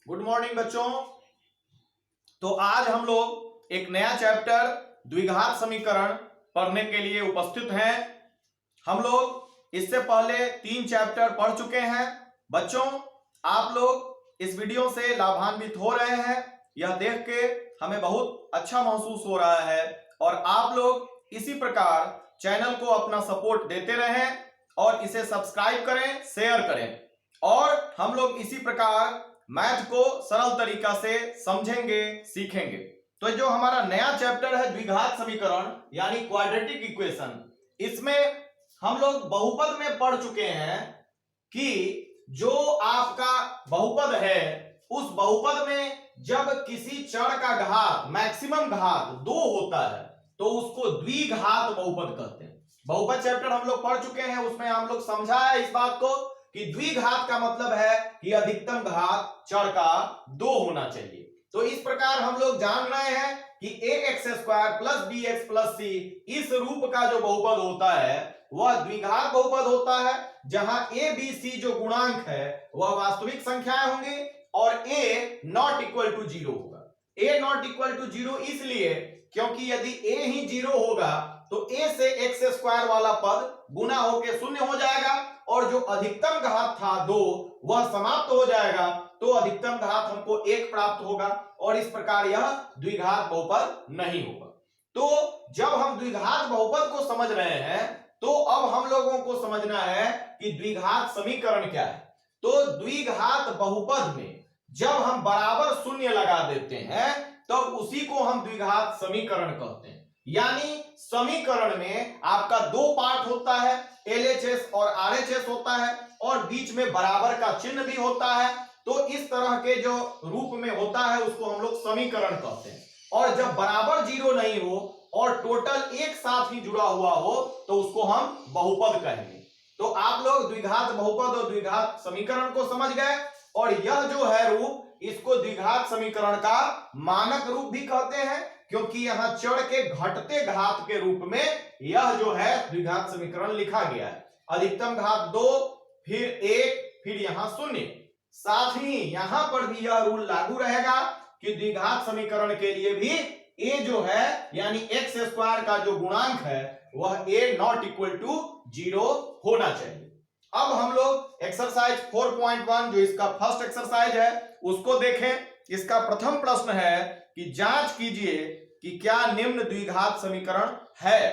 Good morning बच्चों। तो आज हम लोग एक नया चैप्टर द्विघात समीकरण पढ़ने के लिए उपस्थित हैं। हम लोग इससे पहले 3 चैप्टर पढ़ चुके हैं। बच्चों, आप लोग इस वीडियो से लाभान्वित हो रहे हैं, यह देख के हमें बहुत अच्छा महसूस हो रहा है। और आप लोग इसी प्रकार चैनल को अपना सपोर्ट देते रहें और इसे सब्सक्राइब करें, शेयर करें। और हम लोग इसी प्रकार मैथ को सरल तरीका से समझेंगे, सीखेंगे। तो जो हमारा नया चैप्टर है द्विघात समीकरण यानी क्वाड्रेटिक इक्वेशन, इसमें हम लोग बहुपद में पढ़ चुके हैं कि जो आपका बहुपद है उस बहुपद में जब किसी चर का घात मैक्सिमम घात 2 होता है तो उसको द्विघात बहुपद कहते हैं। बहुपद चैप्टर हम लोग पढ़ चुके हैं, उसमें हम लोग समझा है इस बात को कि द्विघात का मतलब है कि अधिकतम घात चर का 2 होना चाहिए। तो इस प्रकार हम लोग जान रहे हैं कि ax² plus bx plus c इस रूप का जो बहुपद होता है वह द्विघात बहुपद होता है, जहां a b c जो गुणांक है वह वास्तविक संख्याएं होंगी और a नॉट इक्वल टू 0 होगा। a नॉट इक्वल टू 0 इसलिए क्योंकि यदि a ही 0 होगा तो a से x² वाला पद गुना होकर 0 हो जाएगा और जो अधिकतम घात था 2 वह समाप्त हो जाएगा, तो अधिकतम घात हमको 1 प्राप्त होगा और इस प्रकार यह द्विघात बहुपद नहीं होगा। तो जब हम द्विघात बहुपद को समझ रहे हैं तो अब हम लोगों को समझना है कि द्विघात समीकरण क्या है। तो द्विघात बहुपद में जब हम बराबर शून्य लगा देते हैं तो उसी को हम द्विघात समीकरण कहते हैं। यानी समीकरण में आपका 2 पार्ट होता है, LHS और RHS होता है और बीच में बराबर का चिन्ह भी होता है। तो इस तरह के जो रूप में होता है उसको हम लोग समीकरण कहते हैं। और जब बराबर 0 नहीं हो और टोटल एक साथ ही जुड़ा हुआ हो तो उसको हम बहुपद कहेंगे। तो आप लोग द्विघात बहुपद और द्विघात समीकरण को समझ गए और यह जो है रूप, इसको द्विघात समीकरण का मानक रूप भी कहते हैं, क्योंकि यहां चर के घटते घात के रूप में यह जो है द्विघात समीकरण लिखा गया है। अधिकतम घात 2, फिर 1, फिर यहां 0। साथ ही यहां पर भी यह रूल लागू रहेगा कि द्विघात समीकरण के लिए भी a जो है यानी x² का जो गुणांक है वह a नॉट इक्वल टू 0 होना चाहिए। अब हम लोग एक्सरसाइज 4.1 जो इसका फर्स्ट एक्सरसाइज है उसको देखें। इसका प्रथम प्रश्न है कि जांच कीजिए कि क्या निम्न द्विघात समीकरण है।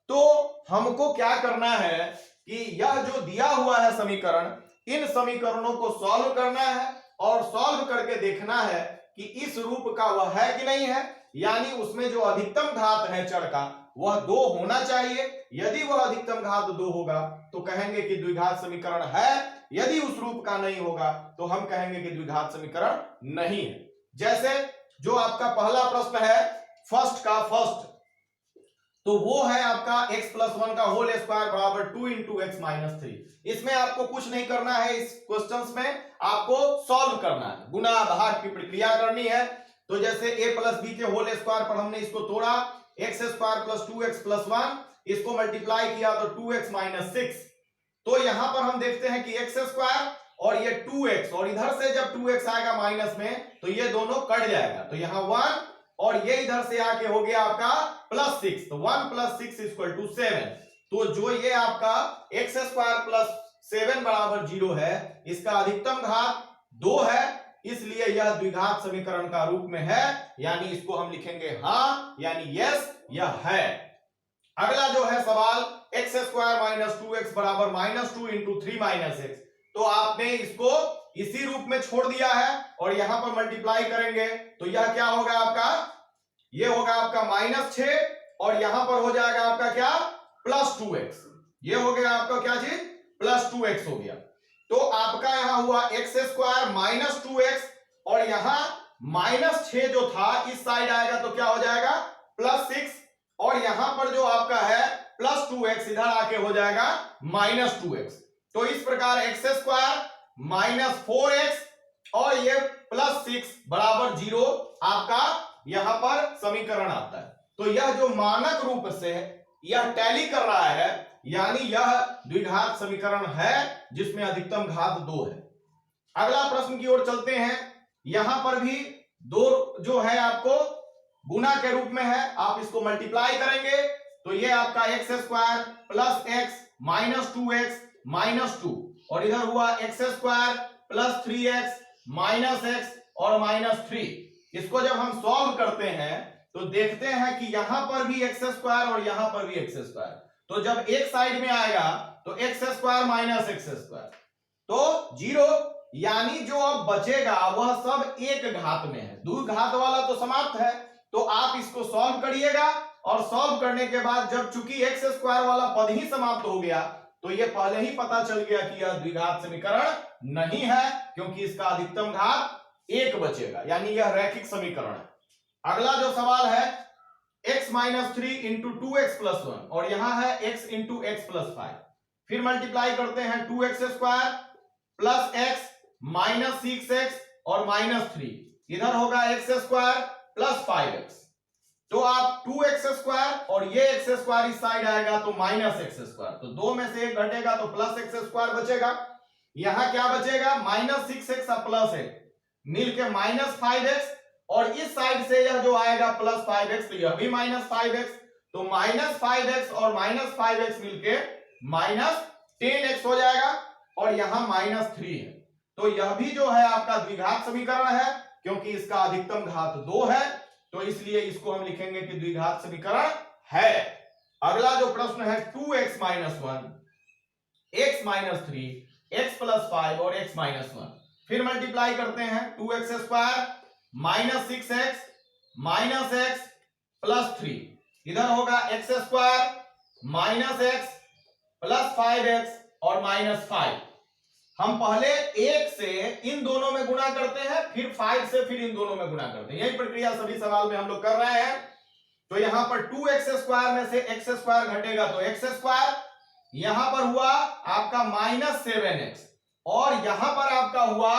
तो हमको क्या करना है कि यह जो दिया हुआ है समीकरण, इन समीकरणों को सॉल्व करना है और सॉल्व करके देखना है कि इस रूप का वह है कि नहीं है। यानी उसमें जो अधिकतम घात है चर का वह 2 होना चाहिए। यदि वह अधिकतम घात 2 होगा तो कहेंगे कि द्विघात समीकरण है, यदि उस रूप का नहीं होगा तो हम कहेंगे कि द्विघात समीकरण नहीं है। जैसे जो आपका पहला प्रश्न है फर्स्ट का फर्स्ट, तो वो है आपका x+1 का होल स्क्वायर बराबर 2 इंटू एक्स माइनस 3। इसमें आपको कुछ नहीं करना है, इस क्वेश्चंस में आपको सॉल्व करना है, गुना भाग की प्रक्रिया करनी है। तो जैसे a प्लस बी के होल स्क्वायर पर हमने इसको तोड़ा, x² प्लस 2x प्लस 1, इसको मल्टीप्लाई किया तो 2x माइनस 6। तो यहां पर हम देखते हैं कि x² और ये 2x और इधर से जब 2x आएगा माइनस में तो ये दोनों कट जाएगा, तो यहां 1 और ये इधर से आके हो गया आपका प्लस 6, तो 1 प्लस 6 इक्वल टू 7। तो जो ये आपका x² प्लस 7 बराबर 0 है, इसका अधिकतम घात 2 है, इसलिए यह द्विघात समीकरण का रूप में है। यानी इसको हम लिखेंगे हाँ, यानी यस, यह है। अगला जो है सवाल x² माइनस 2x बराबर -2 इंटू 3 माइनस x। तो आपने इसको इसी रूप में छोड़ दिया है और यहां पर मल्टीप्लाई करेंगे तो यह क्या होगा आपका, यह होगा आपका -6 और यहां पर हो जाएगा आपका क्या, प्लस 2x। यह हो गया आपका क्या चीज, प्लस 2x हो गया। तो आपका यहां हुआ x² माइनस 2x और यहां -6 जो था इस साइड आएगा तो क्या हो जाएगा प्लस 6 और यहां पर जो आपका है प्लस 2x इधर आके हो जाएगा -2x। तो इस प्रकार x² माइनस 4x और ये प्लस 6 बराबर 0 आपका यहां पर समीकरण आता है। तो यह जो मानक रूप से यह टैली कर रहा है, यानी यह द्विघात समीकरण है जिसमें अधिकतम घात 2 है। अगला प्रश्न की ओर चलते हैं। यहां पर भी 2 जो है आपको गुना के रूप में है, आप इसको मल्टीप्लाई करेंगे तो ये आपका x square plus x minus 2x minus 2, और इधर हुआ x square plus 3x minus x और माइनस 3। इसको जब हम सॉल्व करते हैं तो देखते हैं कि यहां पर भी एक्स स्क्वायर और यहां पर भी एक्स स्क्वायर, तो जब एक साइड में आएगा तो x square minus x square तो 0, यानी जो अब बचेगा वह सब एक घात में है, द्विघात वाला तो समाप्त है। तो आप इसको सॉल्व करिएगा और सॉल्व करने के बाद जब चूंकि एक्स स्क्वायर वाला पद ही समाप्त हो गया तो ये पहले ही पता चल गया कि यह द्विघात समीकरण नहीं है, क्योंकि इसका अधिकतम घात 1 बचेगा, यानी यह रैखिक समीकरण है। अगला जो सवाल है x minus 3 into 2x plus 1, और यहां है x इंटू एक्स प्लस 5, फिर मल्टीप्लाई करते हैं 2x square plus x minus 6x और माइनस 3, इधर होगा एक्स स्क्वायर प्लस 5x, तो आप 2x स्क्वायर और ये एक्स स्क्वायर इस साइड आएगा तो माइनस एक्स स्क्वायर, तो 2 में से 1 घटेगा तो प्लस एक्स स्क्वायर बचेगा। यहां क्या बचेगा माइनस 6x और प्लस 1 मिलके माइनस 5x, और इस साइड से यह जो आएगा प्लस 5x तो यह भी माइनस 5x, तो माइनस 5x और माइनस 5x मिलके माइनस 10x हो जाएगा, और यहां माइनस 3 है, तो यह भी जो है आपका द्विघात समीकरण है, क्योंकि इसका अधिकतम घात 2 है, तो इसलिए इसको हम लिखेंगे कि द्विघात समीकरण है। अगला जो प्रश्न है 2x minus 1, x minus 3, x plus 5 और x माइनस 1, फिर मल्टीप्लाई करते हैं 2x square minus 6x minus x plus 3, इधर होगा x square minus x plus 5x और माइनस 5। हम पहले 1 से इन दोनों में गुणा करते हैं, फिर 5 से फिर इन दोनों में गुणा करते हैं, यही प्रक्रिया सभी सवाल में हम लोग कर रहे हैं। तो यहां पर 2x स्क्वायर में से एक्स स्क्वायर घटेगा तो एक्स स्क्वायर, यहां पर हुआ आपका माइनस 7x, और यहां पर आपका हुआ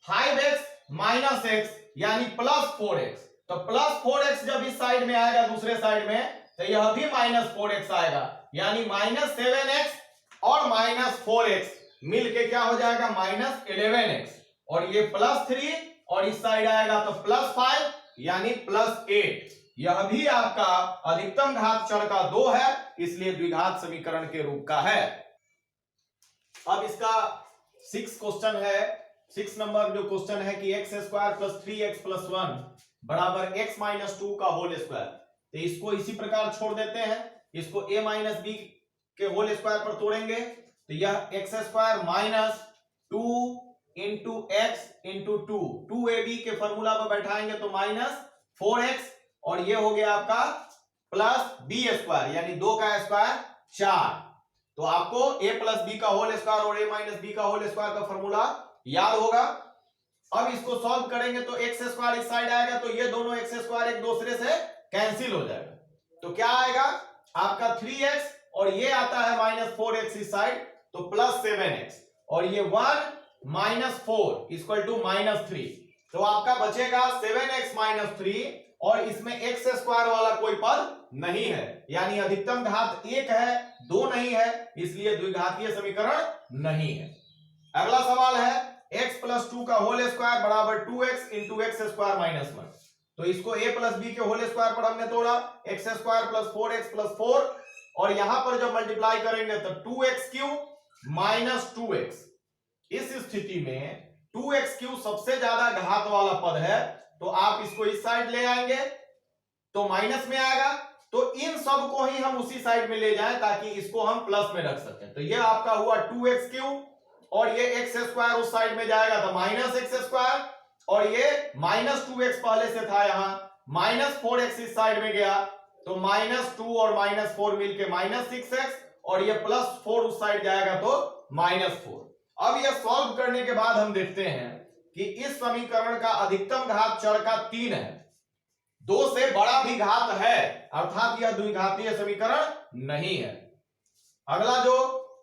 5x माइनस x यानी प्लस 4x, तो प्लस 4x जब इस साइड में आएगा दूसरे साइड में तो यह भी माइनस 4x आएगा, यानी माइनस 7x और माइनस 4x मिलके क्या हो जाएगा माइनस 11x, और ये प्लस 3 और इस साइड आएगा तो प्लस 5 यानी प्लस 8। यह भी आपका अधिकतम घात चर का 2 है, इसलिए द्विघात समीकरण के रूप का है। अब इसका 6 क्वेश्चन है, 6 नंबर जो क्वेश्चन है कि x square plus 3x plus 1 बराबर x माइनस 2 का होल स्क्वायर, तो इसको इसी प्रकार छोड़ देते हैं, इसको a माइनस बी के होल स्क्वायर पर तोड़ेंगे तो यह x square minus 2 into x into 2ab के फॉर्मूला पर बैठाएंगे तो माइनस 4x, और ये हो गया आपका प्लस बी स्क्वायर यानी 2 का स्क्वायर 4। तो आपको a प्लस बी का होल स्क्वायर और a माइनस बी का होल स्क्वायर का फॉर्मूला याद होगा। अब इसको सॉल्व करेंगे तो एक्स स्क्वायर इस साइड आएगा तो ये दोनों एक्स स्क्वायर एक दूसरे से कैंसिल हो जाएगा, तो क्या आएगा आपका 3x, और ये आता है माइनस 4x इस साइड तो प्लस 7x, और ये 1 माइनस 4 इक्वल टू माइनस 3, तो आपका बचेगा 7x माइनस 3, और इसमें एक्स स्क्वायर वाला कोई पद नहीं है, यानी अधिकतम घात 1 है 2 नहीं है, इसलिए द्विघातीय समीकरण नहीं है। अगला सवाल है x प्लस 2 का होल स्क्वायर बराबर 2x into x square minus 1, तो इसको a प्लस बी के होल स्क्वायर पर हमने तोड़ा, x square plus 4x plus 4, और यहां पर जब मल्टीप्लाई करेंगे तो 2x क्यूब माइनस 2x, इस स्थिति में 2x क्यूब सबसे ज्यादा घात वाला पद है, तो आप इसको इस साइड ले आएंगे तो माइनस में आएगा, तो इन सब को ही हम उसी साइड में ले जाएं ताकि इसको हम प्लस में रख सकें, तो ये आपका हुआ 2x क्यूब, और ये एक्स स्क्वायर उस साइड में जाएगा तो माइनस एक्स स्क्वायर, और ये माइनस 2x पहले से था, यहां माइनस 4x इस साइड में गया तो माइनस 2 और माइनस 4 मिलके माइनस 6x, और ये प्लस 4 उस साइड जाएगा तो माइनस 4। अब यह सॉल्व करने के बाद हम देखते हैं कि इस समीकरण का अधिकतम घात चर का 3 है, 2 से बड़ा भी घात है, अर्थात यह द्विघातीय समीकरण नहीं है। अगला जो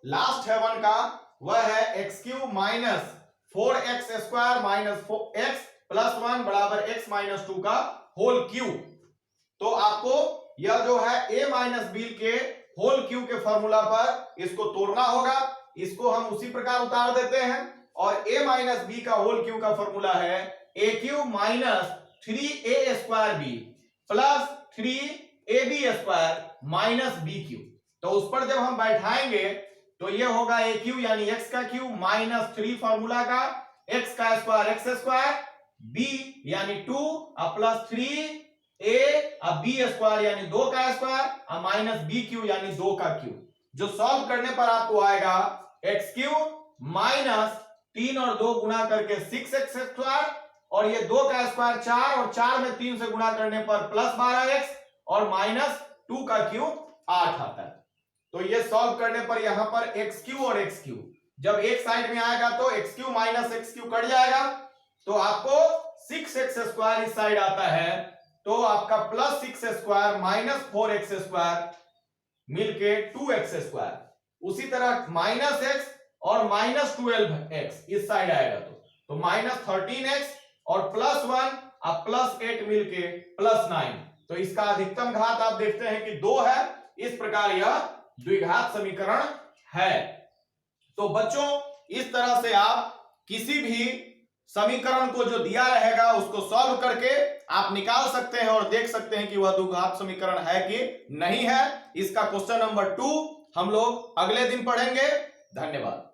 लास्ट है 1 का वह है x cube minus 4x square minus x plus 1 बराबर x माइनस 2 का होल क्यूब, तो आपको यह जो है a माइनस बी के होल क्यूब के फॉर्मूला पर इसको तोड़ना होगा, इसको हम उसी प्रकार उतार देते हैं, और a माइनस बी का होल क्यू का फॉर्मूला है A cube minus 3a square B plus 3ab square minus B cube. तो उस पर जब हम बैठाएंगे तो ये होगा ए क्यू यानी x का क्यू माइनस 3 फॉर्मूला का x का स्क्वायर x स्क्वायर b यानी 2 प्लस 3a अब b स्क्वायर यानी 2 का स्क्वायर माइनस बी क्यू यानी 2 का क्यू। जो सॉल्व करने पर आपको आएगा एक्स क्यू माइनस 3 और 2 गुणा करके 6x स्क्वायर और ये 2 का स्क्वायर 4 और 4 में 3 से गुणा करने पर प्लस 12x और माइनस 2 का क्यू 8 आता है। तो ये सॉल्व करने पर यहां पर एक्स क्यू और एक्स क्यू जब एक साइड में आएगा तो x Q minus x Q cut जाएगा तो आपको 6x स्क्वायर इस साइड आता है तो आपका plus 6 square minus 4x square मिलके 2x स्क्वायर। उसी तरह माइनस एक्स और माइनस 12x इस साइड आएगा तो माइनस 13x और प्लस 1 अब प्लस 8 मिलके प्लस 9। तो इसका अधिकतम घात आप देखते हैं कि 2 है। इस प्रकार यह द्विघात समीकरण है। तो बच्चों इस तरह से आप किसी भी समीकरण को जो दिया रहेगा उसको सॉल्व करके आप निकाल सकते हैं और देख सकते हैं कि वह द्विघात समीकरण है कि नहीं है। इसका क्वेश्चन नंबर 2 हम लोग अगले दिन पढ़ेंगे। धन्यवाद।